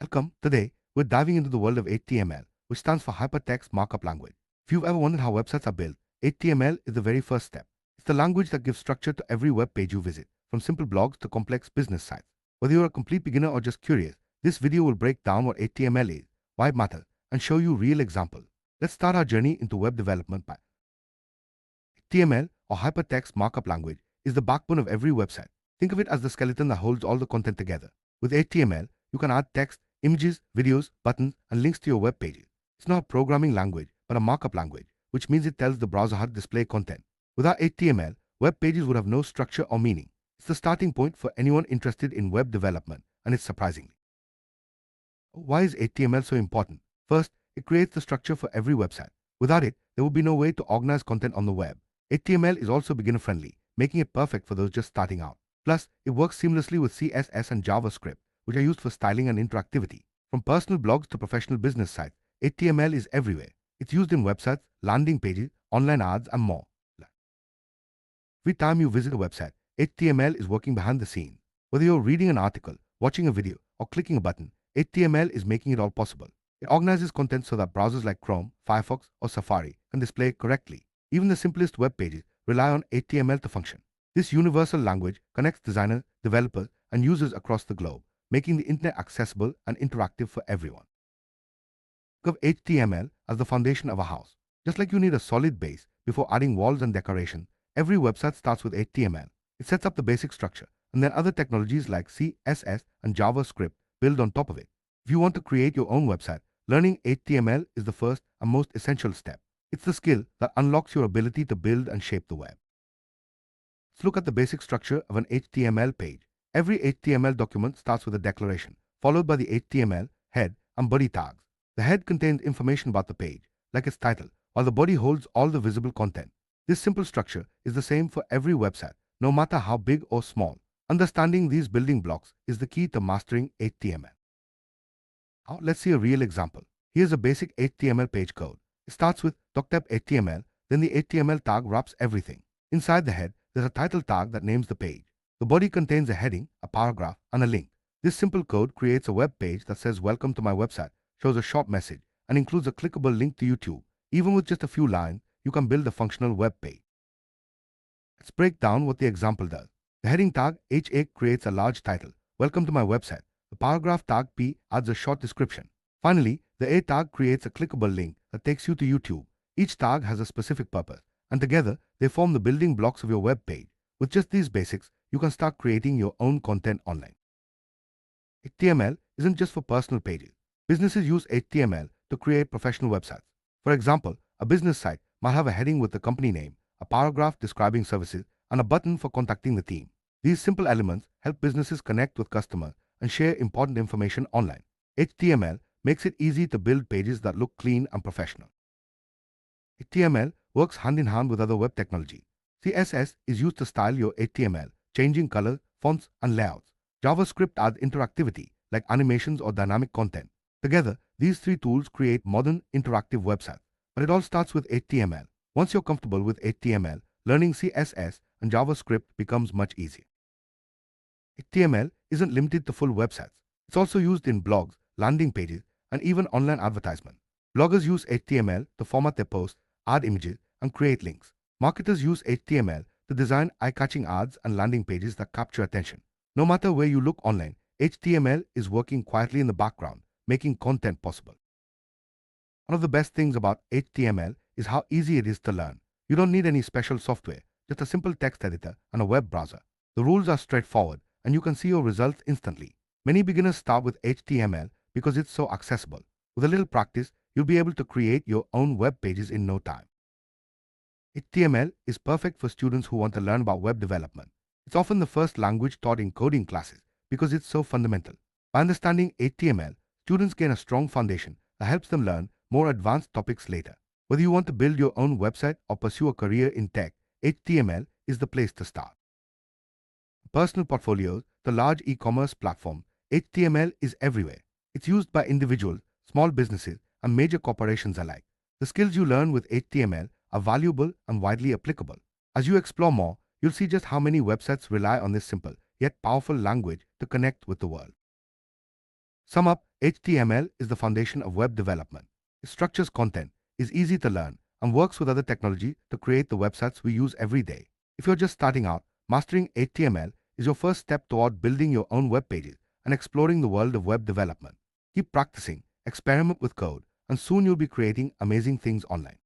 Welcome. Today, we're diving into the world of HTML, which stands for Hypertext Markup Language. If you've ever wondered how websites are built, HTML is the very first step. It's the language that gives structure to every web page you visit, from simple blogs to complex business sites. Whether you're a complete beginner or just curious, this video will break down what HTML is, why it matters, and show you real examples. Let's start our journey into web development by HTML, or Hypertext Markup Language, is the backbone of every website. Think of it as the skeleton that holds all the content together. With HTML, you can add text, images, videos, buttons, and links to your web pages. It's not a programming language, but a markup language, which means it tells the browser how to display content. Without HTML, web pages would have no structure or meaning. It's the starting point for anyone interested in web development, and it's surprisingly. Why is HTML so important? First, it creates the structure for every website. Without it, there would be no way to organize content on the web. HTML is also beginner-friendly, making it perfect for those just starting out. Plus, it works seamlessly with CSS and JavaScript, which are used for styling and interactivity. From personal blogs to professional business sites, HTML is everywhere. It's used in websites, landing pages, online ads, and more. Every time you visit a website, HTML is working behind the scenes. Whether you're reading an article, watching a video, or clicking a button, HTML is making it all possible. It organizes content so that browsers like Chrome, Firefox, or Safari can display it correctly. Even the simplest web pages rely on HTML to function. This universal language connects designers, developers, and users across the globe, making the internet accessible and interactive for everyone. Think of HTML as the foundation of a house. Just like you need a solid base before adding walls and decoration, every website starts with HTML. It sets up the basic structure, and then other technologies like CSS and JavaScript build on top of it. If you want to create your own website, learning HTML is the first and most essential step. It's the skill that unlocks your ability to build and shape the web. Let's look at the basic structure of an HTML page. Every HTML document starts with a declaration, followed by the HTML head and body tags. The head contains information about the page, like its title, while the body holds all the visible content. This simple structure is the same for every website, no matter how big or small. Understanding these building blocks is the key to mastering HTML. Now, let's see a real example. Here's a basic HTML page code. It starts with doctype HTML, then the HTML tag wraps everything. Inside the head, there's a title tag that names the page. The body contains a heading, a paragraph, and a link. This simple code creates a web page that says "Welcome to my website," shows a short message, and includes a clickable link to YouTube. Even with just a few lines, you can build a functional web page. Let's break down what the example does. The heading tag HA creates a large title, "Welcome to my website." The paragraph tag P adds a short description. Finally, the A tag creates a clickable link that takes you to YouTube. Each tag has a specific purpose, and together they form the building blocks of your web page. With just these basics, you can start creating your own content online. HTML isn't just for personal pages. Businesses use HTML to create professional websites. For example, a business site might have a heading with the company name, a paragraph describing services, and a button for contacting the team. These simple elements help businesses connect with customers and share important information online. HTML makes it easy to build pages that look clean and professional. HTML works hand in hand with other web technology. CSS is used to style your HTML, changing colors, fonts, and layouts. JavaScript adds interactivity, like animations or dynamic content. Together, these three tools create modern, interactive websites. But it all starts with HTML. Once you're comfortable with HTML, learning CSS and JavaScript becomes much easier. HTML isn't limited to full websites. It's also used in blogs, landing pages, and even online advertisements. Bloggers use HTML to format their posts, add images, and create links. Marketers use HTML to design eye-catching ads and landing pages that capture attention. No matter where you look online, HTML is working quietly in the background, making content possible. One of the best things about HTML is how easy it is to learn. You don't need any special software, just a simple text editor and a web browser. The rules are straightforward, and you can see your results instantly. Many beginners start with HTML because it's so accessible. With a little practice, you'll be able to create your own web pages in no time. HTML is perfect for students who want to learn about web development. It's often the first language taught in coding classes because it's so fundamental. By understanding HTML, students gain a strong foundation that helps them learn more advanced topics later. Whether you want to build your own website or pursue a career in tech, HTML is the place to start. Personal portfolios, the large e-commerce platform, HTML is everywhere. It's used by individuals, small businesses, and major corporations alike. The skills you learn with HTML are valuable and widely applicable. As you explore more, you'll see just how many websites rely on this simple yet powerful language to connect with the world. Sum up, HTML is the foundation of web development. It structures content, is easy to learn, and works with other technology to create the websites we use every day. If you're just starting out, mastering HTML is your first step toward building your own web pages and exploring the world of web development. Keep practicing, experiment with code, and soon you'll be creating amazing things online.